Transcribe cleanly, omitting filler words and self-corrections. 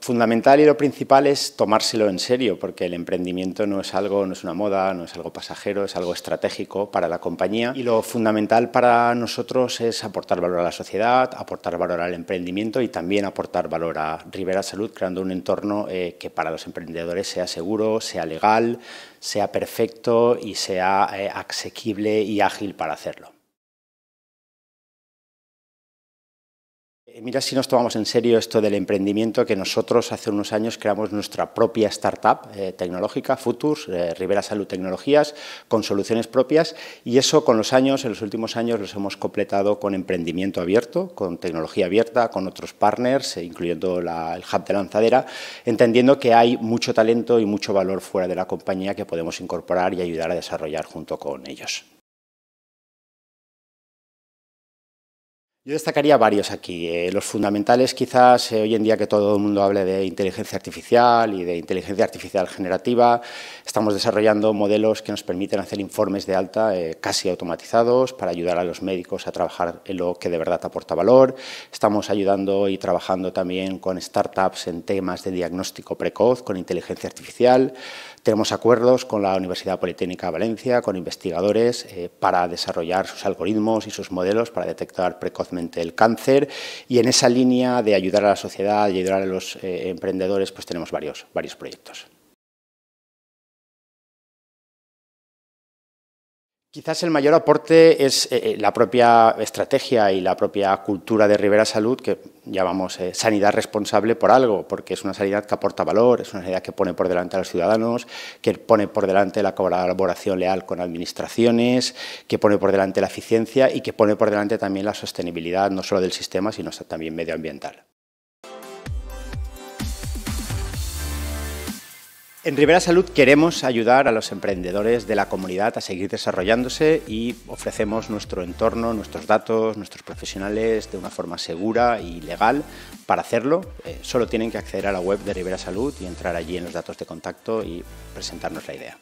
fundamental y lo principal es tomárselo en serio, porque el emprendimiento no es una moda, no es algo pasajero, es algo estratégico para la compañía. Y lo fundamental para nosotros es aportar valor a la sociedad, aportar valor al emprendimiento y también aportar valor a Ribera Salud, creando un entorno que para los emprendedores sea seguro, sea legal, sea perfecto y sea asequible y ágil para hacerlo. Mira si nos tomamos en serio esto del emprendimiento, que nosotros hace unos años creamos nuestra propia startup tecnológica, Futurs, Ribera Salud Tecnologías, con soluciones propias, y eso con los años, en los últimos años, los hemos completado con emprendimiento abierto, con tecnología abierta, con otros partners, incluyendo el Hub de Lanzadera, entendiendo que hay mucho talento y mucho valor fuera de la compañía que podemos incorporar y ayudar a desarrollar junto con ellos. Yo destacaría varios aquí. Los fundamentales, quizás, hoy en día que todo el mundo hable de inteligencia artificial y de inteligencia artificial generativa, estamos desarrollando modelos que nos permiten hacer informes de alta casi automatizados para ayudar a los médicos a trabajar en lo que de verdad aporta valor. Estamos ayudando y trabajando también con startups en temas de diagnóstico precoz con inteligencia artificial. Tenemos acuerdos con la Universidad Politécnica de Valencia, con investigadores, para desarrollar sus algoritmos y sus modelos para detectar precozmente el cáncer, y en esa línea de ayudar a la sociedad y ayudar a los emprendedores, pues tenemos varios proyectos. Quizás el mayor aporte es la propia estrategia y la propia cultura de Ribera Salud, que llamamos sanidad responsable por algo, porque es una sanidad que aporta valor, es una sanidad que pone por delante a los ciudadanos, que pone por delante la colaboración leal con administraciones, que pone por delante la eficiencia y que pone por delante también la sostenibilidad, no solo del sistema, sino también medioambiental. En Ribera Salud queremos ayudar a los emprendedores de la comunidad a seguir desarrollándose y ofrecemos nuestro entorno, nuestros datos, nuestros profesionales de una forma segura y legal para hacerlo. Solo tienen que acceder a la web de Ribera Salud y entrar allí en los datos de contacto y presentarnos la idea.